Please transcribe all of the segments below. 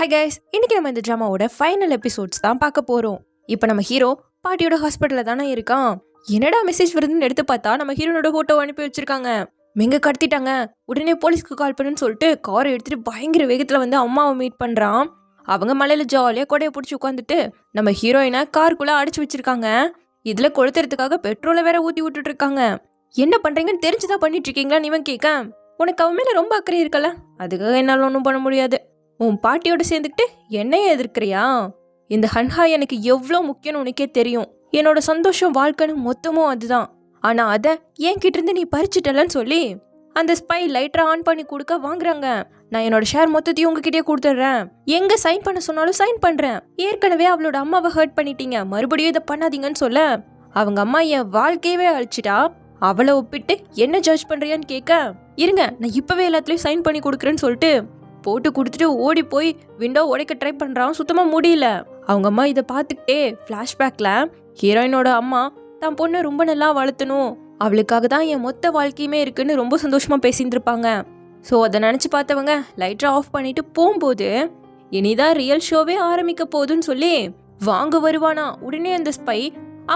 Hi guys, இன்னைக்கு நம்ம இந்த ட்ராமாவோட ஃபைனல் எபிசோட்ஸ் தான் பார்க்க போறோம். இப்போ நம்ம ஹீரோ பாட்டியோட ஹாஸ்பிட்டல்ல தானே இருக்கான். என்னடா மெசேஜ் வருதுன்னு எடுத்து பார்த்தா நம்ம ஹீரோனோட போட்டோ அனுப்பி வச்சிருக்காங்க. மெங்க கடத்திட்டாங்க, உடனே போலீஸ்க்கு கால் பண்ணுன்னு சொல்லிட்டு காரை எடுத்துட்டு பயங்கர வேகத்துல வந்து அம்மாவை மீட் பண்றான். அவங்க மலையில ஜாலியா கொடையை பிடிச்சி உட்காந்துட்டு நம்ம ஹீரோயினை காருக்குள்ள அடிச்சு வச்சிருக்காங்க. இதுல கொளுத்துறதுக்காக பெட்ரோலை வேற ஊத்தி விட்டுட்டு இருக்காங்க. என்ன பண்றீங்கன்னு தெரிஞ்சுதான் பண்ணிட்டு இருக்கீங்களான்னு இவன் கேட்க, உனக்கு அவன் மேல ரொம்ப அக்கறை இருக்கல, அதுக்காக என்னால ஒன்றும் பண்ண முடியாது. உன் பாட்டியோட சேர்ந்துக்கிட்டு என்னையே எதிர்க்கிறியா? இந்த ஹன்ஹா எனக்கு எவ்வளோ முக்கியம்னு உனக்கே தெரியும். என்னோட சந்தோஷம் வாழ்க்கைன்னு மொத்தமும் அதுதான். ஆனா அதை என்கிட்ட இருந்து நீ பறிச்சிட்டலன்னு சொல்லி அந்த ஸ்பை லைட்டரை ஆன் பண்ணி கொடுக்க வாங்குறாங்க. நான் என்னோட ஷேர் மொத்தத்தையும் உங்ககிட்டயே கொடுத்துட்றேன், எங்க சைன் பண்ண சொன்னாலும் சைன் பண்றேன். ஏற்கனவே அவளோட அம்மாவை ஹர்ட் பண்ணிட்டீங்க, மறுபடியும் இதை பண்ணாதீங்கன்னு சொல்ல அவங்க அம்மா என் வாழ்க்கையவே அழிச்சிட்டா. அவளை ஒப்பிட்டு என்ன ஜட்ஜ் பண்றியான்னு கேட்க, இருங்க நான் இப்பவே எல்லாத்துலயும் சைன் பண்ணி கொடுக்குறேன்னு சொல்லிட்டு போட்டு கொடுத்துட்டு ஓடி போய் விண்டோ உடைக்க ட்ரை பண்றான். சுத்தமா முடியல. அவங்க அம்மா இதை பார்த்துக்கிட்டே ஃபிளாஷ்பேக்ல ஹீரோயினோட அம்மா தான் பொண்ணு ரொம்ப நல்லா வளர்த்தணும், அவளுக்காக தான் என் மொத்த வாழ்க்கையுமே இருக்குன்னு ரொம்ப சந்தோஷமா பேசிட்டு இருப்பாங்க. ஸோ அதை நினைச்சு பார்த்தவங்க லைட்டரை ஆஃப் பண்ணிட்டு போகும்போது இனிதான் ரியல் ஷோவே ஆரம்பிக்க போகுதுன்னு சொல்லி வாங்க வருவானா. உடனே அந்த ஸ்பை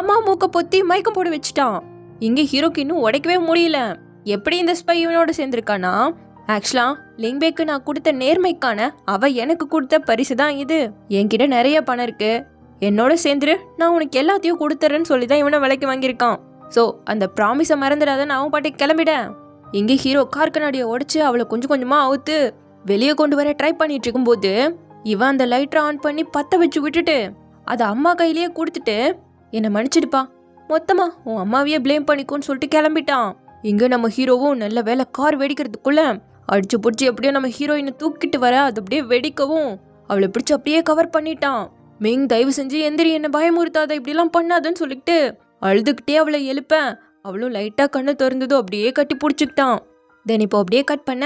அம்மா மூக்க பொத்தி மயக்கம் போட வச்சுட்டான். இங்க ஹீரோக்கு இன்னும் உடைக்கவே முடியல. எப்படி இந்த ஸ்பை இவனோட சேர்ந்திருக்கானா, ஆக்சுவலா லிங்பேக்கு நான் கொடுத்த நேர்மைக்கான அவ எனக்கு கொடுத்த பரிசு தான் இது. என்கிட்ட நிறைய பணம் இருக்கு, என்னோட சேர்ந்துரு, நான் உனக்கு எல்லாத்தையும் கொடுத்துறேன்னு சொல்லி தான் இவனை விலைக்கு வாங்கியிருக்கான். ஸோ அந்த ப்ராமிஸை மறந்துடாத, நான் அவன் பாட்டுக்கு கிளம்பிட்டேன். இங்கே ஹீரோ கார் கண்ணாடியை உடைச்சு அவளை கொஞ்சம் கொஞ்சமா அவுத்து வெளியே கொண்டு வர ட்ரை பண்ணிட்டு இருக்கும்போது இவன் அந்த லைட்டரை ஆன் பண்ணி பத்த வச்சு விட்டுட்டு அதை அம்மா கையிலேயே கொடுத்துட்டு என்னை மன்னிச்சிடுப்பா, மொத்தமா உன் அம்மாவையே பிளேம் பண்ணிக்கோன்னு சொல்லிட்டு கிளம்பிட்டான். இங்க நம்ம ஹீரோவும் நல்ல வேலை கார் வெடிக்கிறதுக்குள்ள அடிச்சு பிடிச்சி எப்படியோ நம்ம ஹீரோயினை தூக்கிட்டு வர அது அப்படியே வெடிக்கவும் அவளை பிடிச்சி அப்படியே கவர் பண்ணிட்டான். மெயின் தயவு செஞ்சு எந்திரி, என்ன பயமுறுத்தாத, இப்படிலாம் பண்ணாதுன்னு சொல்லிட்டு அழுதுகிட்டே அவளை எழுப்பேன். அவளும் லைட்டா கண்ணு திறந்ததும் அப்படியே கட்டி பிடிச்சிக்கிட்டான். தென் இப்போ அப்படியே கட் பண்ண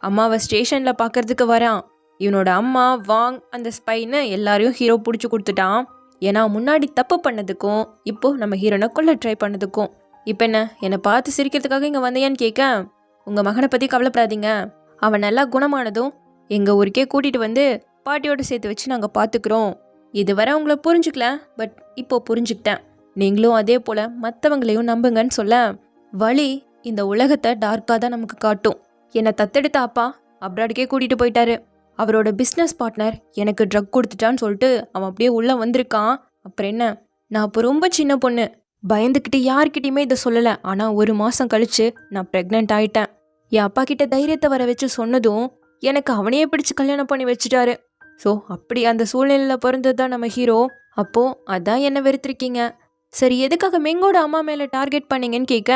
அம்மாவை ஸ்டேஷன்ல பாக்குறதுக்கு வரான். இவனோட அம்மா வாங் அந்த ஸ்பைன்னு எல்லாரையும் ஹீரோ பிடிச்சி கொடுத்துட்டான். ஏன்னா முன்னாடி தப்பு பண்ணதுக்கும் இப்போ நம்ம ஹீரோனை கொல்ல ட்ரை பண்ணதுக்கும். இப்போ என்னை பார்த்து சிரிக்கிறதுக்காக இங்கே வந்தையான்னு கேட்க, உங்கள் மகனை பற்றி கவலைப்படாதீங்க, அவன் நல்லா குணமானதும் எங்கள் ஊருக்கே கூட்டிகிட்டு வந்து பாட்டியோட சேர்த்து வச்சு நாங்கள் பார்த்துக்குறோம். இதுவரை உங்களை புரிஞ்சுக்கல, பட் இப்போ புரிஞ்சுக்கிட்டேன். நீங்களும் அதே போல் மற்றவங்களையும் நம்புங்கன்னு சொல்ல, வழி இந்த உலகத்தை டார்க்காக தான் நமக்கு காட்டும். என்னை தத்தெடுத்த அப்பா அப்ராடுக்கே கூட்டிகிட்டு போயிட்டாரு. அவரோட பிஸ்னஸ் பார்ட்னர் எனக்கு ட்ரக் கொடுத்துட்டான்னு சொல்லிட்டு அவன் அப்படியே உள்ளே வந்திருக்கான். அப்புறம் என்ன, நான் அப்போ ரொம்ப சின்ன பொண்ணு, பயந்துக்கிட்டு யார்கிட்டையுமே இதை சொல்லலை. ஆனால் 1 மாதம் கழிச்சு நான் ப்ரெக்னென்ட் ஆயிட்டேன். என் அப்பா கிட்ட தைரியத்தை வர வச்சு சொன்னதும் எனக்கு அவனையே பிடிச்சு கல்யாணம் பண்ணி வச்சுட்டாரு. ஸோ அப்படி அந்த சூழ்நிலையில் பிறந்தது தான் நம்ம ஹீரோ. அப்போது அதான் என்ன வெறுத்திருக்கீங்க, சரி எதுக்காக மெங்கோட அம்மா மேலே டார்கெட் பண்ணீங்கன்னு கேட்க,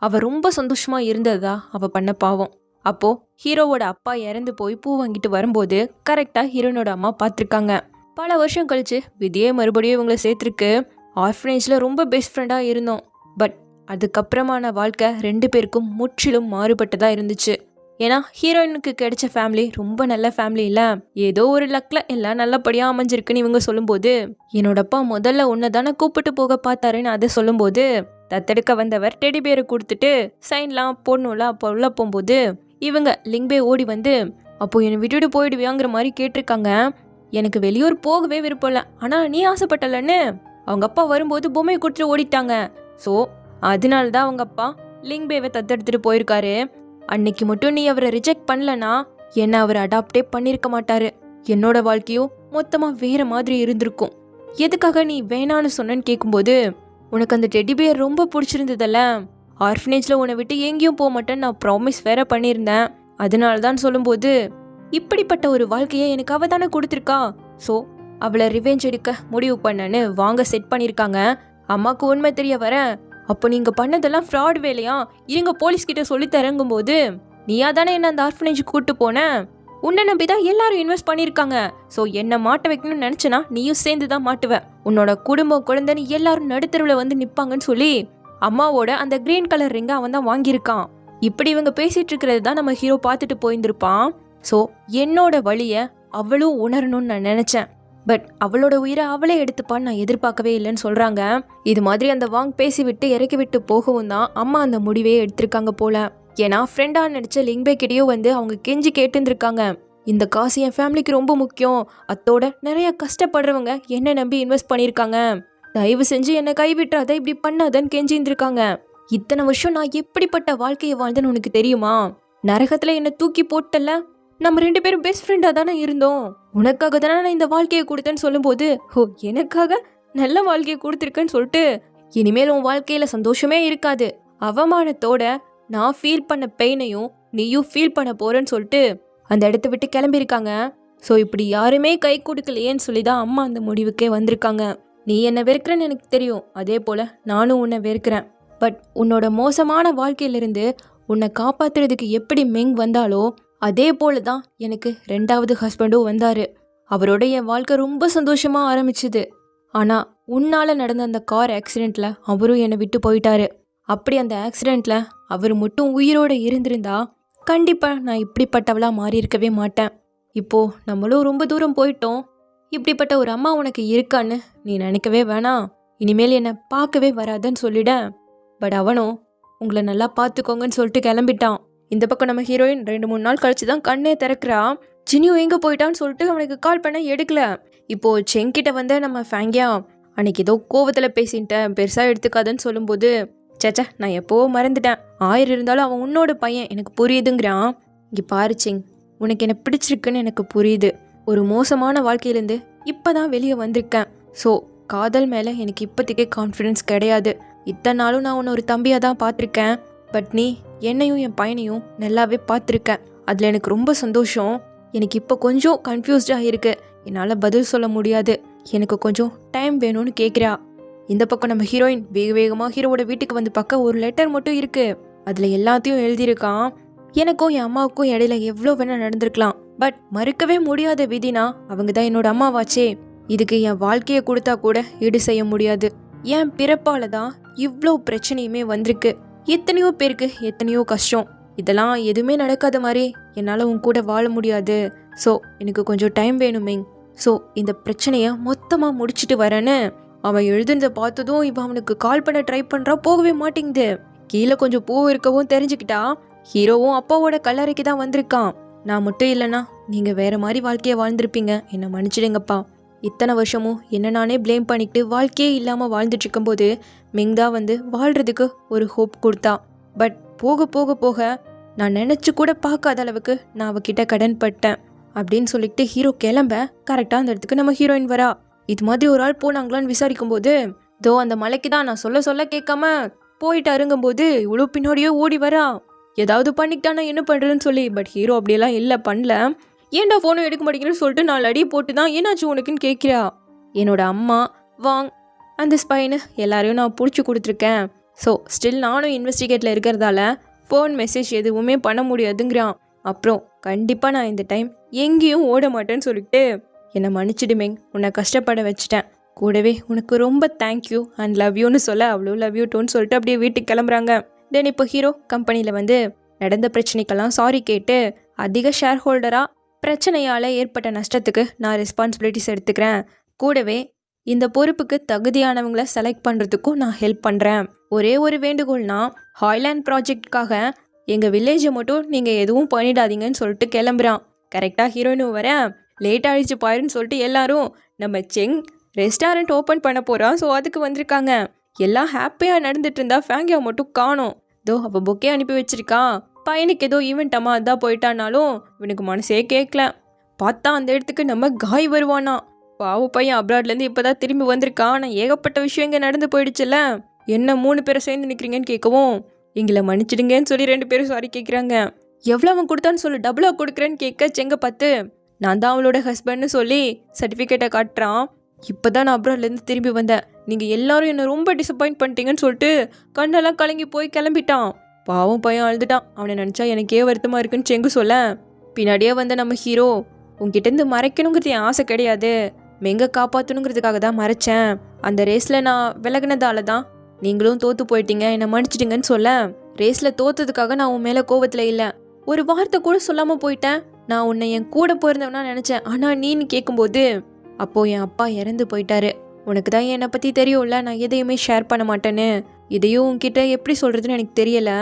அவள் ரொம்ப சந்தோஷமாக இருந்ததா அவள் பண்ண பாவம். அப்போது ஹீரோவோட அப்பா இறந்து போய் பூ வாங்கிட்டு வரும்போது கரெக்டாக ஹீரோனோட அம்மா பார்த்துருக்காங்க. பல வருஷம் கழிச்சு விதியே மறுபடியும் இவங்களை சேர்த்துருக்கு. ஆர்ஃபனேஜில் ரொம்ப பெஸ்ட் ஃப்ரெண்டாக இருந்தோம். பட் அதுக்கப்புறமான வாழ்க்கை 2 பேருக்கும் முற்றிலும் மாறுபட்டதாக இருந்துச்சு. ஏன்னா ஹீரோயினுக்கு கிடைச்ச ஃபேமிலி ரொம்ப நல்ல ஃபேமிலி இல்லை, ஏதோ ஒரு லக்கில் எல்லாம் நல்லபடியாக அமைஞ்சிருக்குன்னு இவங்க சொல்லும்போது, என்னோட அப்பா முதல்ல உன்னை தானே கூப்பிட்டு போக பார்த்தாருன்னு அதை சொல்லும்போது, தத்தெடுக்க வந்தவர் டெடி பேரை கொடுத்துட்டு சைன்லாம் போடணும்ல. அப்போ உள்ள போகும்போது இவங்க லிங்பே ஓடி வந்து, அப்போ என்னை விட்டுட்டு போயிடுவியாங்கிற மாதிரி கேட்டிருக்காங்க. எனக்கு வெளியூர் போகவே விருப்பம் இல்லை, ஆனால் நீ ஆசைப்பட்டலன்னு அவங்க அப்பா வரும்போது பொம்மையை கொடுத்துட்டு ஓடிட்டாங்க. ஸோ அதனால தான் அவங்க அப்பா லிங்பேவை தத்தெடுத்துட்டு போயிருக்காரு. அன்னைக்கு மட்டும் நீ அவரை ரிஜெக்ட் பண்ணலனா என்ன அவர் அடாப்டே பண்ணியிருக்க மாட்டாரு. என்னோட வாழ்க்கையும் மொத்தமாக வேற மாதிரி இருந்திருக்கும். எதுக்காக நீ வேணான்னு சொன்னேன்னு கேட்கும்போது, உனக்கு அந்த டெடி பியர் ரொம்ப பிடிச்சிருந்ததல்ல, ஆர்ஃபனேஜில் உன்னை விட்டு எங்கேயும் போக மாட்டேன்னு நான் ப்ராமிஸ் வேற பண்ணியிருந்தேன், அதனால தான் சொல்லும்போது, இப்படிப்பட்ட ஒரு வாழ்க்கையை எனக்கு அவ தானே கொடுத்துருக்கா, ஸோ அவளை ரிவெஞ்ச் எடுக்க முடிவு பண்ணன்னு வாங்க செட் பண்ணியிருக்காங்க. அம்மாவுக்கு உண்மை தெரிய வர, அப்போ நீங்கள் பண்ணதெல்லாம் ஃப்ராட் வேலையா, இருங்க போலீஸ்கிட்ட சொல்லித்தரங்கும் போது, நீயா தானே என்ன அந்த ஆர்ஃபனேஜுக்கு கூப்பிட்டு போன, உன்னை நம்பி தான் எல்லாரும் இன்வெஸ்ட் பண்ணியிருக்காங்க. ஸோ என்னை மாட்ட வைக்கணும்னு நினச்சனா நீயும் சேர்ந்து தான் மாட்டுவ, உன்னோட குடும்பம் குழந்தைன்னு எல்லாரும் நடுத்தருவில் வந்து நிற்பாங்கன்னு சொல்லி அம்மாவோட அந்த கிரீன் கலர் ரிங்கை அவன் தான் வாங்கியிருக்கான். இப்படி இவங்க பேசிட்டு இருக்கிறது தான் நம்ம ஹீரோ பார்த்துட்டு போயிருந்திருப்பான். ஸோ என்னோட வழியை அவளும் உணரணும்னு நான் நினச்சேன், பட் அவளோட உயிரை அவளே எடுத்துப்பான்னு நான் எதிர்பார்க்கவே இல்லைன்னு சொல்றாங்க. இது மாதிரி அந்த வாங் பேசி விட்டு இறக்கி விட்டு போகவும் தான் அம்மா அந்த முடிவே எடுத்திருக்காங்க போல. ஏன்னா ஃப்ரெண்டா நடிச்ச லிங்பே கிட்டேயும் வந்து அவங்க கெஞ்சி கேட்டுருக்காங்க, இந்த காசு என் ஃபேமிலிக்கு ரொம்ப முக்கியம். அத்தோட நிறைய கஷ்டப்படுறவங்க என்ன நம்பி இன்வெஸ்ட் பண்ணியிருக்காங்க. தயவு செஞ்சு என்னை கைவிட்டுறாத, இப்படி பண்ணாதன்னு கெஞ்சிருந்திருக்காங்க. இத்தனை வருஷம் நான் எப்படிப்பட்ட வாழ்க்கையை வாழ்ந்தேன்னு உனக்கு தெரியுமா? நரகத்துல என்னை தூக்கி போட்டல. நம்ம 2 பேரும் பெஸ்ட் ஃப்ரெண்டா தானே இருந்தோம். உனக்காக தானே நான் இந்த வாழ்க்கையை கொடுத்தேன்னு சொல்லும்போது, ஓ எனக்காக நல்ல வாழ்க்கையை கொடுத்துருக்கேன்னு சொல்லிட்டு இனிமேல் உன் வாழ்க்கையில சந்தோஷமே இருக்காது. அவமானத்தோட நான் ஃபீல் பண்ண பெயினையும் நீயும் ஃபீல் பண்ண போறேன்னு சொல்லிட்டு அந்த இடத்த விட்டு கிளம்பியிருக்காங்க. ஸோ இப்படி யாருமே கை கொடுக்கலையேன்னு சொல்லி தான் அம்மா அந்த முடிவுக்கே வந்திருக்காங்க. நீ என்னை வெறுக்கிறேன்னு எனக்கு தெரியும், அதே போல நானும் உன்னை வெறுக்கிறேன். பட் உன்னோட மோசமான வாழ்க்கையிலிருந்து உன்னை காப்பாத்துறதுக்கு எப்படி மெங் வந்தாலோ அதே போல தான் எனக்கு 2வது ஹஸ்பண்டும் வந்தாரு. அவரோட என் வாழ்க்கை ரொம்ப சந்தோஷமா ஆரம்பிச்சுது. ஆனா உன்னால நடந்த அந்த கார் ஆக்சிடென்ட்ல அவரும் என்னை விட்டு போயிட்டாரு. அப்படி அந்த ஆக்சிடென்ட்ல அவர் மட்டும் உயிரோட இருந்திருந்தா கண்டிப்பா நான் இப்படிப்பட்டவளா மாறி இருக்கவே மாட்டேன். இப்போ நம்மளும் ரொம்ப தூரம் போயிட்டோம். இப்படிப்பட்ட ஒரு அம்மா உனக்கு இருக்கான்னு நீ நினைக்கவே வேணாம். இனிமேல் என்னை பார்க்கவே வராதுன்னு சொல்லிட. பட் அவனும் உங்களை நல்லா பார்த்துக்கோங்கன்னு சொல்லிட்டு கிளம்பிட்டான். இந்த பக்கம் நம்ம ஹீரோயின் 2-3 நாள் கழிச்சு தான் கண்ணே திறக்கிறா. ஜினியோ எங்கே போயிட்டான்னு சொல்லிட்டு அவனுக்கு கால் பண்ண எடுக்கல. இப்போ செங்கிட்ட வந்து நம்ம ஃபேங்கியா அன்னைக்கு ஏதோ கோவத்தில் பேசிட்டேன், பெருசாக எடுத்துக்காதுன்னு சொல்லும்போது, சேச்சா நான் எப்போவோ மறந்துட்டேன், 1000 இருந்தாலும் அவன் உன்னோட பையன், எனக்கு புரியுதுங்கிறான். இங்கே பாரு செங், உனக்கு என்ன பிடிச்சிருக்குன்னு எனக்கு புரியுது. ஒரு மோசமான வாழ்க்கையிலேருந்து இப்போ தான் வெளியே வந்திருக்கேன். ஸோ காதல் மேலே எனக்கு இப்போதைக்கே கான்ஃபிடென்ஸ் கிடையாது. இத்தனை நாளும் நான் உன்னை ஒரு தம்பியாக தான் பார்த்துருக்கேன். பட் நீ என்னையும் என் பையனையும் நல்லாவே பார்த்துருக்க. அதில் எனக்கு ரொம்ப சந்தோஷம். எனக்கு இப்போ கொஞ்சம் கன்ஃபியூஸ்டாக இருக்கு, என்னால் பதில் சொல்ல முடியாது, எனக்கு கொஞ்சம் டைம் வேணும்னு கேட்குறா. இந்த பக்கம் நம்ம ஹீரோயின் வேக வேகமாக ஹீரோவோட வீட்டுக்கு வந்து பார்க்க ஒரு லெட்டர் மட்டும் இருக்கு. அதில் எல்லாத்தையும் எழுதியிருக்கான். எனக்கும் என் அம்மாவுக்கும் இடையில எவ்வளோ வேணால் நடந்திருக்கலாம், பட் மறுக்கவே முடியாத விதினா அவங்க தான் என்னோட அம்மாவாச்சே. இதுக்கு என் வாழ்க்கையை கொடுத்தா கூட ஈடு செய்ய முடியாது. என் பிறப்பால தான் இவ்வளோ பிரச்சனையுமே வந்திருக்கு. எத்தனையோ பேருக்கு எத்தனையோ கஷ்டம். இதெல்லாம் எதுவுமே நடக்காத மாதிரி என்னால் உன் கூட வாழ முடியாது. ஸோ எனக்கு கொஞ்சம் டைம் வேணுமே. ஸோ இந்த பிரச்சனையை மொத்தமாக முடிச்சுட்டு வரேன்னு அவன் எழுதுனதை பார்த்ததும் இவன் அவனுக்கு கால் பண்ண ட்ரை பண்ணுறா, போகவே மாட்டேங்குது. கீழே கொஞ்சம் பூ இருக்கவும் தெரிஞ்சுக்கிட்டா. ஹீரோவும் அப்பாவோட கல்லறைக்கு தான் வந்திருக்கான். நான் மட்டும் இல்லைன்னா நீங்கள் வேற மாதிரி வாழ்க்கையை வாழ்ந்திருப்பீங்க, என்னை மன்னிச்சிடுங்கப்பா. இத்தனை வருஷமும் என்ன நானே ப்ளேம் பண்ணிக்கிட்டு வாழ்க்கையே இல்லாமல் வாழ்ந்துட்டு இருக்கும்போது மெங் தான் வந்து வாழ்கிறதுக்கு ஒரு ஹோப் கொடுத்தா. பட் போக போக போக நான் நினச்சி கூட பார்க்காத அளவுக்கு நான் அவகிட்ட கடன் பட்டேன் அப்படின்னு சொல்லிட்டு ஹீரோ கிளம்ப கரெக்டாக அந்த இடத்துக்கு நம்ம ஹீரோயின் வரா. இது மாதிரி ஒரு ஆள் போனாங்களான்னு விசாரிக்கும் போது, தோ அந்த மலைக்கு தான் நான் சொல்ல சொல்ல கேட்காம போயிட்டு அருங்கும்போது இவ்வளோ பின்னாடியோ ஓடி வரா. ஏதாவது பண்ணிக்கிட்டானா என்ன பண்ணுறதுன்னு சொல்லி. பட் ஹீரோ அப்படியெல்லாம் இல்லை, பண்ணல. ஏன்டா ஃபோனும் எடுக்க மாட்டேங்கிறேன்னு சொல்லிட்டு 4 அடி போட்டு தான் ஏன்னாச்சு உனக்குன்னு கேட்குறா. என்னோட அம்மா வாங் அந்த ஸ்பைனு எல்லாரையும் நான் பிடிச்சி கொடுத்துருக்கேன். ஸோ ஸ்டில் நானும் இன்வெஸ்டிகேட்டில் இருக்கிறதால ஃபோன் மெசேஜ் எதுவுமே பண்ண முடியாதுங்கிறான். அப்புறம் கண்டிப்பாக நான் இந்த டைம் எங்கேயும் ஓட மாட்டேன்னு சொல்லிட்டு என்னை மன்னிச்சிடுமேங், உன்னை கஷ்டப்பட வச்சுட்டேன், கூடவே உனக்கு ரொம்ப தேங்க்யூ அண்ட் லவ் யூன்னு சொல்ல அவ்வளோ லவ் யூ டோன்னு சொல்லிட்டு அப்படியே வீட்டுக்கு கிளம்புறாங்க. தென் இப்போ ஹீரோ கம்பெனியில் வந்து நடந்த பிரச்சனைக்கெல்லாம் சாரி கேட்டு அதிக ஷேர் ஹோல்டராக பிரச்சனையால் ஏற்பட்ட நஷ்டத்துக்கு நான் ரெஸ்பான்சிபிலிட்டிஸ் எடுத்துக்கிறேன், கூடவே இந்த பொறுப்புக்கு தகுதியானவங்களை செலக்ட் பண்ணுறதுக்கும் நான் ஹெல்ப் பண்ணுறேன். ஒரே ஒரு வேண்டுகோள்னா, ஹாய்லேண்ட் ப்ராஜெக்டுக்காக எங்கள் வில்லேஜை மட்டும் நீங்கள் எதுவும் பண்ணிடாதீங்கன்னு சொல்லிட்டு கிளம்புறான். கரெக்டாக ஹீரோயினும் வரேன், லேட் ஆகிடுச்சு பாருன்னு சொல்லிட்டு எல்லாரும் நம்ம செங் ரெஸ்டாரண்ட் ஓப்பன் பண்ண போகிறான். ஸோ அதுக்கு வந்திருக்காங்க. எல்லாம் ஹாப்பியாக நடந்துட்டு இருந்தா ஃபேங்கியா மட்டும் காணோம். தோ அவள் பொக்கே அனுப்பி வச்சிருக்கான். பையனுக்கு ஏதோ ஈவெண்ட் அம்மா அதான் போயிட்டானாலும் இவனுக்கு மனசே கேட்கல. பார்த்தா அந்த இடத்துக்கு நம்ம காய் வருவானா. பாவு பையன் அப்ராட்லேருந்து இப்போ தான் திரும்பி வந்திருக்கான். ஆனால் ஏகப்பட்ட விஷயம் இங்கே நடந்து போயிடுச்சுல்ல, என்ன 3 பேரை சேர்ந்து நிற்கிறீங்கன்னு கேட்கவும், எங்களை மன்னிச்சிடுங்கன்னு சொல்லி 2 பேரும் சாரி கேட்குறாங்க. எவ்வளோ அவன் கொடுத்தான்னு சொல்லி டபுளாக கொடுக்குறேன்னு கேட்க செங்க பார்த்து நான் தான் அவளோட ஹஸ்பண்ட்னு சொல்லி சர்டிஃபிகேட்டை காட்டுறான். இப்போ தான் நான் அப்ராட்லேருந்து திரும்பி வந்தேன், நீங்கள் எல்லாரும் என்னை ரொம்ப டிசப்பாயிண்ட் பண்ணிட்டீங்கன்னு சொல்லிட்டு கண்ணெல்லாம் கலங்கி போய் கிளம்பிட்டான். பாவம் பையன் அழுதுட்டான். அவனை நினச்சா எனக்கே வருத்தமாக இருக்குன்னு செங்கு சொல்ல, பின்னாடியே வந்த நம்ம ஹீரோ, உங்ககிட்டேருந்து மறைக்கணுங்கிறது என் ஆசை கிடையாது, மெங்க காப்பாற்றணுங்கிறதுக்காக தான் மறைச்சேன். அந்த ரேஸில் நான் விலகினதால தான் நீங்களும் தோற்று போயிட்டீங்க, என்னை மன்னிச்சிடுங்கன்னு சொல்ல, ரேஸில் தோற்றதுக்காக நான் உன் மேலே கோவத்தில் இல்லை, ஒரு வார்த்தை கூட சொல்லாமல் போயிட்டேன், நான் உன்னை என் கூட போயிருந்தவனா நினச்சேன், ஆனால் நீன்னு கேட்கும்போது அப்போது என் அப்பா இறந்து போயிட்டாரு. உனக்கு தான் என்னை பற்றி தெரியும்ல, நான் எதையுமே ஷேர் பண்ண மாட்டேன்னு. இதையும் உன்கிட்ட எப்படி சொல்கிறதுன்னு எனக்கு தெரியலை,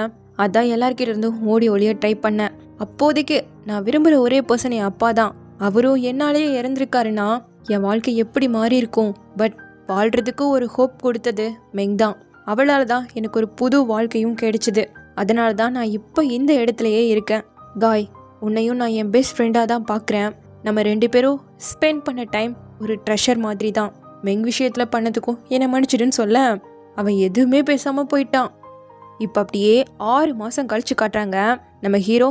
அதான் எல்லார்கிட்ட இருந்தும் ஓடி ஒளிய ட்ரை பண்ணேன். அப்போதைக்கு நான் விரும்புகிற ஒரே பர்சன் என் அப்பா தான். அவரும் என்னாலேயே இறந்துருக்காருன்னா என் வாழ்க்கை எப்படி மாறி இருக்கும். பட் வாழ்கிறதுக்கு ஒரு ஹோப் கொடுத்தது மெங் தான். அவளால் தான் எனக்கு ஒரு புது வாழ்க்கையும் கிடைச்சிது. அதனால தான் நான் இப்போ இந்த இடத்துலையே இருக்கேன். காய், உன்னையும் நான் என் பெஸ்ட் ஃப்ரெண்டாக தான் பார்க்குறேன். நம்ம 2 பேரும் ஸ்பெண்ட் பண்ண டைம் ஒரு ட்ரெஷர் மாதிரி தான். மெங் விஷயத்தில் பண்ணதுக்கும் என்னை மன்னிச்சிடுன்னு சொல்ல அவன் எதுவுமே பேசாமல் போயிட்டான். இப்போ அப்படியே 6 மாதம் கழிச்சு காட்டுறாங்க. நம்ம ஹீரோ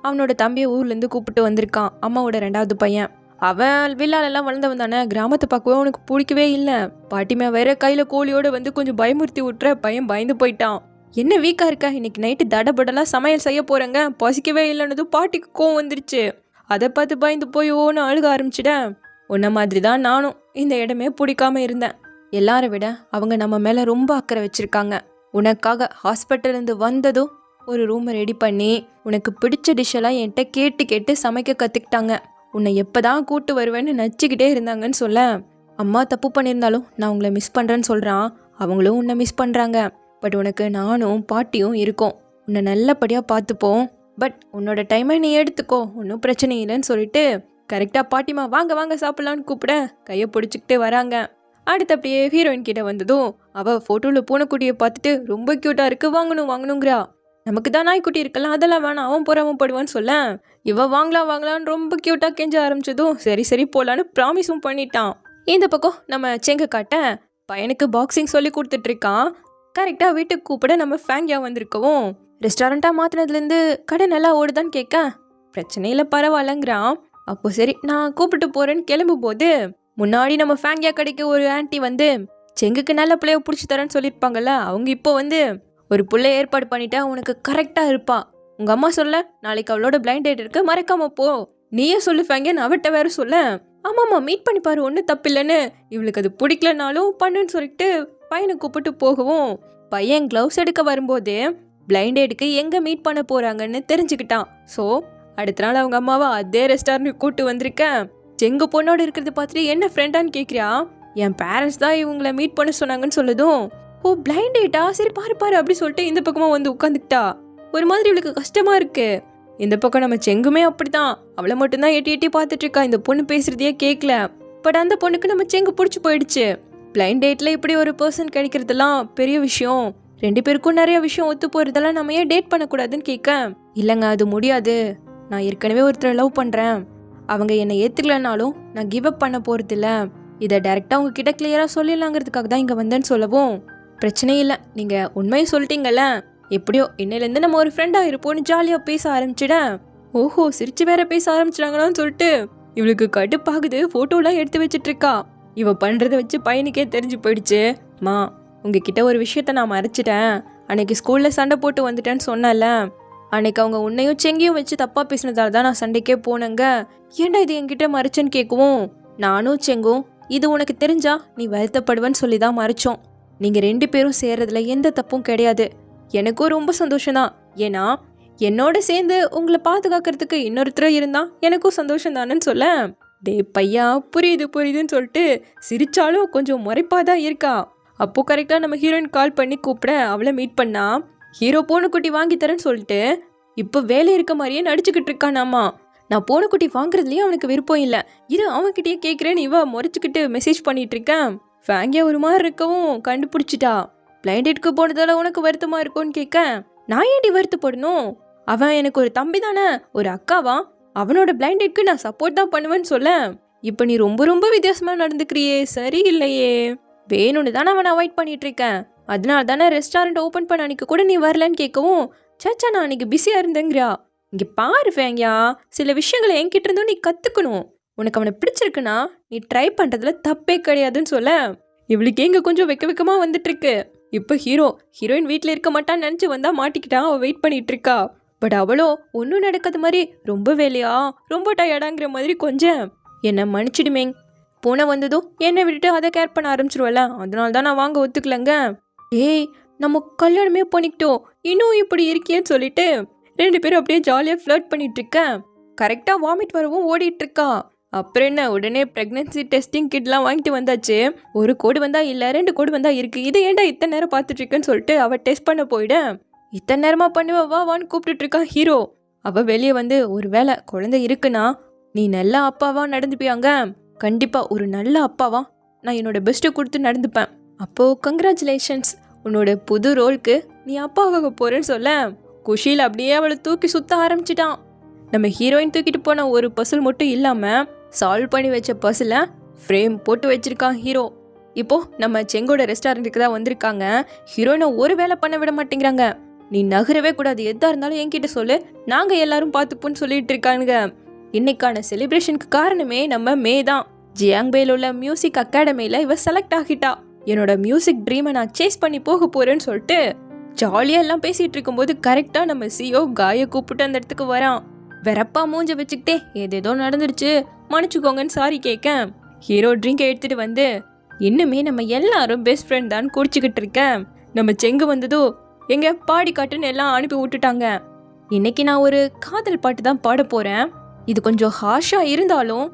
அவனோட தம்பியை ஊர்லேருந்து கூப்பிட்டு வந்திருக்கான், அம்மாவோட 2வது பையன். அவன் வில்லாலெல்லாம் வளர்ந்தவன் தானே, கிராமத்தை பார்க்கவே அவனுக்கு பிடிக்கவே இல்லை. பாட்டிமா வேற கையில் கோழியோடு வந்து கொஞ்சம் பயமுறுத்தி விட்டுற பையன் பயந்து போயிட்டான். என்ன வீக்காக இருக்கா, இன்னைக்கு நைட்டு தடபடலாம் சமையல் செய்ய போகிறேங்க, பசிக்கவே இல்லைன்னதும் பாட்டிக்கு கோவம் வந்துருச்சு. அதை பார்த்து பயந்து போய் ஓன்னு அழுக ஆரம்பிச்சிட்டேன். உன்ன மாதிரி தான் நானும் இந்த இடமே பிடிக்காம இருந்தேன். எல்லாரை விட அவங்க நம்ம மேலே ரொம்ப அக்கறை வச்சுருக்காங்க. உனக்காக ஹாஸ்பிட்டல்லேருந்து வந்ததும் ஒரு ரூமை ரெடி பண்ணி உனக்கு பிடிச்ச டிஷ்ஷெல்லாம் என்கிட்ட கேட்டு கேட்டு சமைக்க கற்றுக்கிட்டாங்க. உன்னை எப்போ தான் கூட்டு வருவேன்னு நச்சிக்கிட்டே இருந்தாங்கன்னு சொல்ல, அம்மா தப்பு பண்ணியிருந்தாலும் நான் உங்களை மிஸ் பண்ணுறேன்னு சொல்கிறான். அவங்களும் உன்னை மிஸ் பண்ணுறாங்க. பட் உனக்கு நானும் பாட்டியும் இருக்கோம், உன்னை நல்லபடியாக பார்த்துப்போம். பட் உன்னோட டைமை நீ எடுத்துக்கோ, ஒன்றும் பிரச்சனை இல்லைன்னு சொல்லிட்டு கரெக்டாக பாட்டிமா வாங்க வாங்க சாப்பிட்லான்னு கூப்பிட கையை பிடிச்சிக்கிட்டு வராங்க. அடுத்து அப்படியே ஹீரோயின் கிட்ட வந்ததும் அவள் ஃபோட்டோவில் பூனைக்குட்டியை பார்த்துட்டு ரொம்ப க்யூட்டாக இருக்குது, வாங்கணுங்கிறா. நமக்கு தான் நாய்க்குட்டி இருக்கலாம், அதெல்லாம் வேணாம், அவன் பொறாமப்படுவான்னு சொல்ல இவ வாங்கலான்னு ரொம்ப க்யூட்டாக கெஞ்ச ஆரம்பிச்சதும் சரி போகலான்னு ப்ராமிஸும் பண்ணிட்டான். இந்த பக்கம் நம்ம செங்க காட்ட பையனுக்கு பாக்ஸிங் சொல்லி கொடுத்துட்ருக்கான். கரெக்டாக வீட்டுக்கு கூப்பிட நம்ம ஃபேங்கியா வந்திருக்கவும் ரெஸ்டாரண்ட்டாக மாற்றினதுலேருந்து கடை நல்லா ஓடுதான்னு கேட்க பிரச்சனையில் பரவாயில்லங்கிறான். அப்போ சரி நான் கூப்பிட்டு போகிறேன்னு கிளம்பும் போது முன்னாடி நம்ம ஃபேங்கியா கடைக்கு ஒரு ஆன்ட்டி வந்து செங்குக்கு நல்ல பிள்ளைய பிடிச்சி தரேன்னு சொல்லியிருப்பாங்கல்ல, அவங்க இப்போ வந்து ஒரு பிள்ளைய ஏற்பாடு பண்ணிட்டா உனக்கு கரெக்டாக இருப்பா. உங்கள் அம்மா சொல்ல நாளைக்கு அவளோட பிளைண்ட் டேட் இருக்கு, மறக்காம போ. நீயே சொல்லு ஃபேங்கியா, அவட்ட வேற சொல்ல. ஆமாம்மா மீட் பண்ணி பாரு, ஒன்றும் தப்பில்லைன்னு. இவளுக்கு அது பிடிக்கலனாலும் பண்ணுன்னு சொல்லிட்டு பையனை கூப்பிட்டு போகவும் பையன் க்ளவுஸ் எடுக்க வரும்போது பிளைண்ட் டேட்டுக்கு எங்கே மீட் பண்ண போகிறாங்கன்னு தெரிஞ்சுக்கிட்டான். ஸோ அடுத்த நாள் அவங்க அம்மாவை அதே ரெஸ்டாரண்ட் கூப்பிட்டு வந்திருக்கேன். செங்க பொண்ணோடு இருக்கிறத பார்த்துட்டு என்ன ஃப்ரெண்டான்னு கேட்குறியா, என் பேரண்ட்ஸ் தான் இவங்களை மீட் பண்ண சொன்னாங்கன்னு சொல்லுதும். ஓ பிளைண்ட் டேட்டா, சரி பாரு அப்படி சொல்லிட்டு இந்த பக்கமாக வந்து உட்காந்துக்கிட்டா. ஒரு மாதிரி இவளுக்கு கஷ்டமாக இருக்கு. இந்த பக்கம் நம்ம செங்குமே அப்படிதான், அவளை மட்டும்தான் எட்டி பார்த்துட்டு இருக்கா. இந்த பொண்ணு பேசுறதையே கேட்கல. பட் அந்த பொண்ணுக்கு நம்ம செங்கு பிடிச்சி போயிடுச்சு. பிளைண்ட் டேட்டில் இப்படி ஒரு பர்சன் கிடைக்கிறதுலாம் பெரிய விஷயம். 2 பேருக்கும் நிறைய விஷயம் ஒத்து போகிறதெல்லாம் நம்ம ஏன் டேட் பண்ணக்கூடாதுன்னு கேட்க, இல்லைங்க அது முடியாது, நான் ஏற்கனவே ஒருத்தரை லவ் பண்ணுறேன், அவங்க என்னை ஏற்றுக்கலனாலும் நான் கிவ் அப் பண்ண போகிறதில்ல, இதை டைரெக்டாக உங்ககிட்ட கிளியராக சொல்லிடலாங்கிறதுக்காக தான் இங்கே வந்தேன்னு சொல்லவும் பிரச்சனை இல்லை, நீங்கள் உண்மையை சொல்லிட்டீங்கல்ல, எப்படியோ இன்னிலேருந்து நம்ம ஒரு ஃப்ரெண்டாக இருப்போம்னு ஜாலியாக பேச ஆரம்பிச்சிட. ஓஹோ சிரிச்சு வேற பேச ஆரம்பிச்சிட்டாங்களான்னு சொல்லிட்டு இவளுக்கு கடுப்பாகுது. ஃபோட்டோலாம் எடுத்து வச்சிட்டு இருக்கா. இவ பண்ணுறதை வச்சு பையனுக்கே தெரிஞ்சு போயிடுச்சு. மா உங்ககிட்ட ஒரு விஷயத்த நான் மறைச்சிட்டேன், அன்னைக்கு ஸ்கூலில் சண்டை போட்டு வந்துட்டேன்னு சொன்னல, அன்னைக்கு அவங்க உன்னையும் செங்கியும் வச்சு தப்பாக பேசினதால தான் நான் சண்டைக்கே போனேங்க, ஏன்டா இது என்கிட்ட மறைச்சேன்னு கேட்கவும் நானும் செங்கும் இது உனக்கு தெரிஞ்சா நீ வருத்தப்படுவேன்னு சொல்லி தான் மறைச்சோம். நீங்கள் 2 பேரும் சேர்றதுல எந்த தப்பும் கிடையாது, எனக்கும் ரொம்ப சந்தோஷம்தான். ஏன்னா என்னோட சேர்ந்து உங்களை பாதுகாக்கிறதுக்கு இன்னொருத்தர் இருந்தா எனக்கும் சந்தோஷம் தானேன்னு சொல்ல, டே பையா புரியுதுன்னு சொல்லிட்டு சிரிச்சாலும் கொஞ்சம் முறைப்பாதான் இருக்கா. அப்போ கரெக்டாக நம்ம ஹீரோயின் கால் பண்ணி கூப்பிட அவளை மீட் பண்ணா. ஹீரோ பூனைக்குட்டி வாங்கி தரேன்னு சொல்லிட்டு இப்போ வேலை இருக்க மாதிரியே நடிச்சுக்கிட்டு இருக்கானாமா. நான் பூனைக்குட்டி வாங்குறதுலேயே அவனுக்கு விருப்பம் இல்லை, இது அவன்கிட்டயே கேட்குறேன்னு இவ முறைச்சிக்கிட்டு மெசேஜ் பண்ணிட்டு இருக்கேன். ஃபேங்கியா ஒரு மாதிரி இருக்கவும் கண்டுபிடிச்சிட்டா. பிளைண்ட் டேட்க்கு போனதால உனக்கு வருத்தமா இருக்கும்னு கேட்க, நான் ஏன்டி வருத்தப்படணும், அவன் எனக்கு ஒரு தம்பி தானே, ஒரு அக்காவா, அவனோட பிளைண்ட் டேட்க்கு நான் சப்போர்ட் தான் பண்ணுவேன்னு சொல்ல, இப்போ நீ ரொம்ப வித்தியாசமாக நடந்துக்கிறியே, சரி இல்லையே, வேணும்னு தானே அவனை அவாய்ட் பண்ணிட்டு இருக்கேன், அதனால தானே ரெஸ்டாரண்ட் ஓப்பன் பண்ண அன்னைக்கு கூட நீ வரலன்னு கேட்கவும், சாச்சா நான் அன்னைக்கு பிஸியாக இருந்தேங்கிறா. இங்கே பாரு ஃபேங்கியா, சில விஷயங்களை என்கிட்ட இருந்தும் நீ கற்றுக்கணும், உனக்கு அவனை பிடிச்சிருக்குன்னா நீ ட்ரை பண்ணுறதுல தப்பே கிடையாதுன்னு சொல்ல, இவளுக்கு எங்கே கொஞ்சம் வெக்கமாக வந்துட்டு இருக்கு. இப்போ ஹீரோயின் வீட்டில் இருக்க மாட்டான்னு நினச்சி வந்தா மாட்டிக்கிட்டா, அவள் வெயிட் பண்ணிட்டு இருக்கா. பட் அவளோ ஒன்றும் நடக்காத மாதிரி ரொம்ப வேலையா ரொம்ப டயர்டாங்கிற மாதிரி கொஞ்சம் என்னை மன்னிச்சிடுமேங், பூனை வந்ததும் என்னை விட்டுட்டு அதை கேர் பண்ண ஆரம்பிச்சிருவல, அதனால தான் நான் வாங்க ஒத்துக்கலங்க. ஏய் நம்ம கல்யாணமே பண்ணிக்கிட்டோம், இன்னும் இப்படி இருக்கியேன்னு சொல்லிட்டு 2 பேரும் அப்படியே ஜாலியாக ஃப்ளர்ட் பண்ணிட்டு இருக்கேன். கரெக்டாக வாமிட் வரவும் ஓடிட்டு இருக்கா. அப்புறம் என்ன, உடனே ப்ரெக்னன்சி டெஸ்டிங் கிட்லாம் வாங்கிட்டு வந்தாச்சு. ஒரு கோடு வந்தா இல்லை, 2 கோடு வந்தா இருக்கு, இதை ஏன்டா இத்தனை நேரம் பார்த்துட்டு இருக்கேன்னு சொல்லிட்டு அவள் டெஸ்ட் பண்ண போயிட, இத்தனை நேரமாக பண்ணுவா வான்னு கூப்பிட்டுட்டு இருக்கா ஹீரோ. அவள் வெளியே வந்து ஒருவேளை குழந்தை இருக்குன்னா நீ நல்ல அப்பாவா நடந்துப்பியாங்க, கண்டிப்பாக ஒரு நல்ல அப்பாவா நான் என்னோட பெஸ்ட்டை கொடுத்து நடந்துப்பேன். அப்போது கங்க்ராச்சுலேஷன்ஸ், உன்னோட புது ரோலுக்கு நீ அப்பாவாக போகிறேன்னு சொல்ல குஷியில் அப்படியே அவளை தூக்கி சுற்ற ஆரம்பிச்சிட்டான். நம்ம ஹீரோயின் தூக்கிட்டு போன ஒரு பசில் மட்டும் இல்லாமல் சால்வ் பண்ணி வச்ச பசிலை ஃப்ரேம் போட்டு வச்சிருக்கான் ஹீரோ. இப்போது நம்ம செங்கோட ரெஸ்டாரண்ட்டுக்கு தான் வந்திருக்காங்க. ஹீரோயினை ஒரு வேலை பண்ண விட மாட்டேங்கிறாங்க. நீ நகரவே கூடாது, எதாக இருந்தாலும் என்கிட்ட சொல்லு, நாங்கள் எல்லாரும் பார்த்துப்போன்னு சொல்லிட்டு இருக்கானுங்க. இன்னைக்கான செலிப்ரேஷனுக்கு காரணமே நம்ம மே தான். ஜியாங்பேல உள்ள மியூசிக் அகாடமியில் இவ செலக்ட் ஆகிட்டா. என்னோட மியூசிக் ட்ரீமை நான் சேஸ் பண்ணி போக போறேன்னு சொல்லிட்டு ஜாலியாக எல்லாம் பேசிட்டு இருக்கும்போது கரெக்டாக நம்ம சிஓ காயை கூப்பிட்டு அந்த இடத்துக்கு வரான். வெறப்பா மூஞ்ச வச்சுக்கிட்டே ஏதேதோ நடந்துருச்சு, மன்னிச்சுக்கோங்கன்னு சாரி கேட்க ஹீரோ ட்ரிங்கை எடுத்துட்டு வந்து இன்னுமே நம்ம எல்லாரும் பெஸ்ட் ஃப்ரெண்ட் தான் குடிச்சுக்கிட்டு இருக்கேன். நம்ம செங்கு வந்ததோ எங்க பாடி காட்டுன்னு எல்லாம் அனுப்பி விட்டுட்டாங்க. இன்னைக்கு நான் ஒரு காதல் பாட்டு தான் பாட போறேன். இது கொஞ்சம் ஹார்ஷா இருந்தாலும்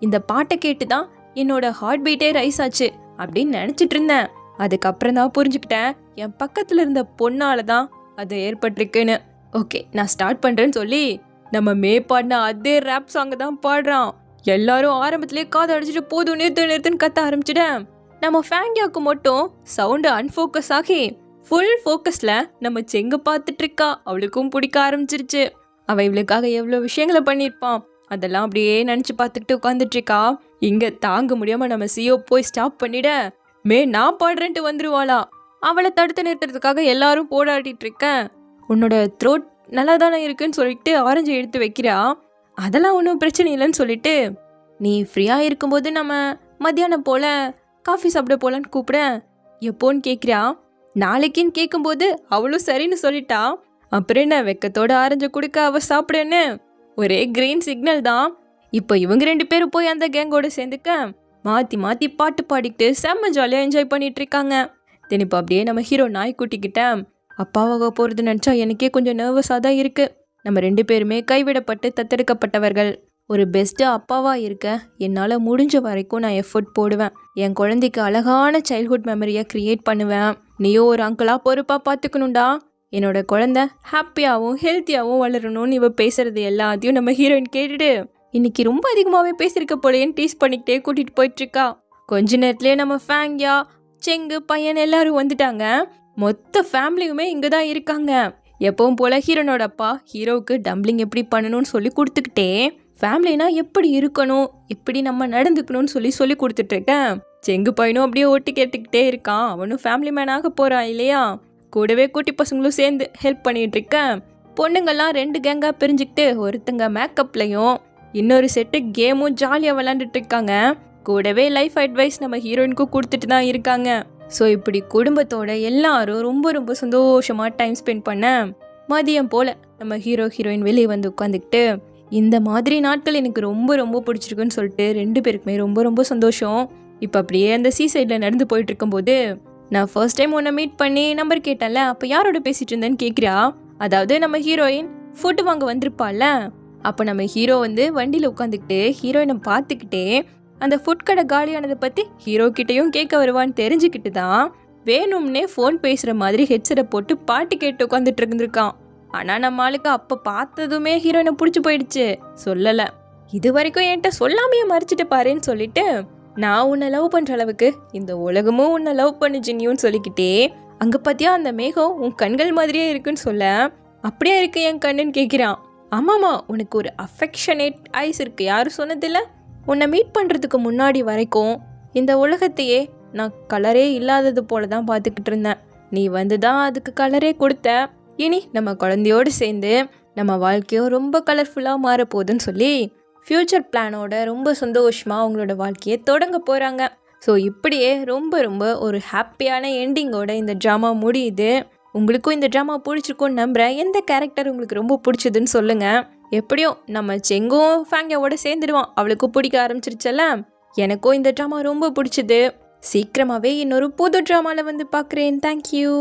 இந்த பாட்டை கேட்டு தான் என்னோட ஹார்ட் பீட்டே ரைஸ் ஆச்சு அப்படின்னு நினைச்சிட்டு இருந்தேன். அதுக்கப்புறம் தான் புரிஞ்சுக்கிட்டேன் என் பக்கத்துல இருந்த பொண்ணால தான் அது ஏற்பட்டிருக்குன்னு. ஓகே, நான் ஸ்டார்ட் பண்றேன்னு சொல்லி நம்ம மே பாடின அதே ரேப் சாங்கை தான் பாடுறான். எல்லாரும் ஆரம்பத்திலே காதை அடிச்சுட்டு போதும் நிறுத்துன்னு கத்த ஆரம்பிச்சிட்டேன். நம்ம ஃபேங்கியாவுக்கு மட்டும் சவுண்டு அன்ஃபோக்கஸ் ஆகி ஃபுல் ஃபோக்கஸில் நம்ம செங்க பார்த்துட்டு இருக்கா. அவளுக்கும் பிடிக்க ஆரம்பிச்சிருச்சு. அவள் இவளுக்காக எவ்வளோ விஷயங்களை பண்ணியிருப்பான் அதெல்லாம் அப்படியே நினச்சி பார்த்துக்கிட்டு உட்காந்துட்டு இருக்கா. இங்கே தாங்க முடியாமல் நம்ம சிஓ போய் ஸ்டாப் பண்ணிட மே நான் பாடுறேன்ட்டு வந்துருவாளா. அவளை தடுத்து நிறுத்துறதுக்காக எல்லாரும் போராடிட்டு இருக்கேன். உன்னோட த்ரோட் நல்லா தானே இருக்குன்னு சொல்லிட்டு ஆரஞ்சு எடுத்து வைக்கிறா. அதெல்லாம் ஒன்றும் பிரச்சனை இல்லைன்னு சொல்லிட்டு நீ ஃப்ரீயாக இருக்கும்போது நம்ம மத்தியானம் போல் காஃபி சாப்பிட போகலான்னு கூப்பிட எப்போன்னு கேட்குறா. நாளைக்குன்னு கேட்கும்போது அவளும் சரின்னு சொல்லிட்டா. அப்புறம் என்ன வெக்கத்தோட ஆரஞ்சு கொடுக்க அவள் சாப்பிடுன்னு ஒரே கிரீன் சிக்னல் தான். இப்போ இவங்க 2 பேரும் போய் அந்த கேங்கோட சேர்ந்துக்க மாற்றி மாற்றி பாட்டு பாடிக்கிட்டு செம்ம ஜாலியாக என்ஜாய் பண்ணிட்டு இருக்காங்க. தினிப்போ அப்படியே நம்ம ஹீரோ நாய்க்குட்டிக்கிட்ட அப்பாவாக போகிறது நினச்சா எனக்கே கொஞ்சம் நர்வஸாக தான் இருக்குது. நம்ம 2 பேருமே கைவிடப்பட்டு தத்தெடுக்கப்பட்டவர்கள். ஒரு பெஸ்ட்டு அப்பாவாக இருக்க என்னால் முடிஞ்ச வரைக்கும் நான் எஃபர்ட் போடுவேன். என் குழந்தைக்கு அழகான சைல்ட்ஹுட் மெமரியை க்ரியேட் பண்ணுவேன். நீயும் ஒரு அங்கிளாக பொறுப்பாக பார்த்துக்கணும்டா. என்னோட குழந்தை ஹாப்பியாகவும் ஹெல்த்தியாகவும் வளரணும்னு இவ பேசுறது எல்லாத்தையும் நம்ம ஹீரோயின் கேட்டுட்டு இன்னைக்கு ரொம்ப அதிகமாகவே பேசியிருக்க போலேன்னு டீஸ் பண்ணிக்கிட்டே கூட்டிகிட்டு போயிட்டுருக்கா. கொஞ்ச நேரத்துலேயே நம்ம ஃபேங்கியா செங்கு பையன் எல்லாரும் வந்துட்டாங்க. மொத்த ஃபேமிலியுமே இங்கே தான் இருக்காங்க. எப்பவும் போல் ஹீரோனோட அப்பா ஹீரோவுக்கு டம்ப்ளிங் எப்படி பண்ணணும்னு சொல்லி கொடுத்துக்கிட்டே ஃபேமிலினா எப்படி இருக்கணும், எப்படி நம்ம நடந்துக்கணும்னு சொல்லி கொடுத்துட்ருக்கேன். செங்கு பையனும் அப்படியே ஓட்டி கேட்டுக்கிட்டே இருக்கான். அவனும் ஃபேமிலி மேனாக போகிறான் இல்லையா. கூடவே குட்டி பசங்களும் சேர்ந்து ஹெல்ப் பண்ணிட்டு இருக்கேன். பொண்ணுங்கள்லாம் 2 கேங்காக பிரிஞ்சுக்கிட்டு ஒருத்தங்க மேக்கப்லையும் இன்னொரு செட்டு கேமும் ஜாலியாக விளாண்டுட்டு இருக்காங்க. கூடவே லைஃப் அட்வைஸ் நம்ம ஹீரோயினுக்கும் கொடுத்துட்டு தான் இருக்காங்க. ஸோ இப்படி குடும்பத்தோட எல்லாரும் ரொம்ப ரொம்ப சந்தோஷமாக டைம் ஸ்பெண்ட் பண்ண மதியம் போல் நம்ம ஹீரோயின் வெளியே வந்து உட்காந்துக்கிட்டு இந்த மாதிரி நாட்கள் எனக்கு ரொம்ப ரொம்ப பிடிச்சிருக்குன்னு சொல்லிட்டு 2 பேருக்குமே ரொம்ப ரொம்ப சந்தோஷம். இப்போ அப்படியே அந்த சைடில் நடந்து போயிட்டு இருக்கும்போது நான் ஃபர்ஸ்ட் டைம் உன்னை மீட் பண்ணி நம்பர் கேட்டேன்ல, அப்போ யாரோட பேசிட்டு இருந்தேன்னு கேட்குறா. அதாவது நம்ம ஹீரோயின் ஃபுட்டு வாங்க வந்திருப்பாள்ல. அப்போ நம்ம ஹீரோ வந்து வண்டியில் உட்காந்துக்கிட்டு ஹீரோயினை பார்த்துக்கிட்டே அந்த ஃபுட் கடை காலியானதை பற்றி ஹீரோ கிட்டையும் கேட்க வருவான்னு தெரிஞ்சுக்கிட்டு தான் வேணும்னே ஃபோன் பேசுகிற மாதிரி ஹெட்செட்டை போட்டு பாட்டு கேட்டு உட்காந்துட்டு இருந்திருக்கான். ஆனால் நம்ம ஆளுக்கு அப்போ பார்த்ததுமே ஹீரோயினை பிடிச்சி போயிடுச்சு. சொல்லலை, இது வரைக்கும் என்கிட்ட சொல்லாமையே மறைச்சிட்டு பாருன்னு சொல்லிட்டு நான் உன்னை லவ் பண்ணுற அளவுக்கு இந்த உலகமும் உன்னை லவ் பண்ணுச்சு நீன்னு சொல்லிக்கிட்டே அங்கே பார்த்தியா அந்த மேகம் உன் கண்கள் மாதிரியே இருக்குன்னு சொல்ல அப்படியே இருக்கு என் கண்ணுன்னு கேட்குறான். ஆமாம்மா, உனக்கு ஒரு அஃபெக்ஷனேட் ஐஸ் இருக்குது, யாரும் சொன்னதில்லை. உன்னை மீட் பண்ணுறதுக்கு முன்னாடி வரைக்கும் இந்த உலகத்தையே நான் கலரே இல்லாதது போல தான் பார்த்துக்கிட்டு இருந்தேன். நீ வந்து தான் அதுக்கு கலரே கொடுத்த. இனி நம்ம குழந்தையோடு சேர்ந்து நம்ம வாழ்க்கையும் ரொம்ப கலர்ஃபுல்லாக மாறப்போகுதுன்னு சொல்லி ஃப்யூச்சர் பிளானோட ரொம்ப சந்தோஷமாக அவங்களோட வாழ்க்கையை தொடங்க போகிறாங்க. ஸோ இப்படியே ரொம்ப ரொம்ப ஒரு ஹாப்பியான எண்டிங்கோட இந்த ட்ராமா முடியுது. உங்களுக்கும் இந்த ட்ராமா பிடிச்சிருக்கும்னு நம்புகிறேன். எந்த கேரக்டர் உங்களுக்கு ரொம்ப பிடிச்சதுன்னு சொல்லுங்கள். எப்படியும் நம்ம செங்கும் ஃபேங்கியாவோட சேர்ந்துடுவான், அவளுக்கும் பிடிக்க ஆரம்பிச்சிருச்சல. எனக்கும் இந்த ட்ராமா ரொம்ப பிடிச்சது. சீக்கிரமாகவே இன்னொரு புது ட்ராமாவில் வந்து பார்க்குறேன். தேங்க்யூ.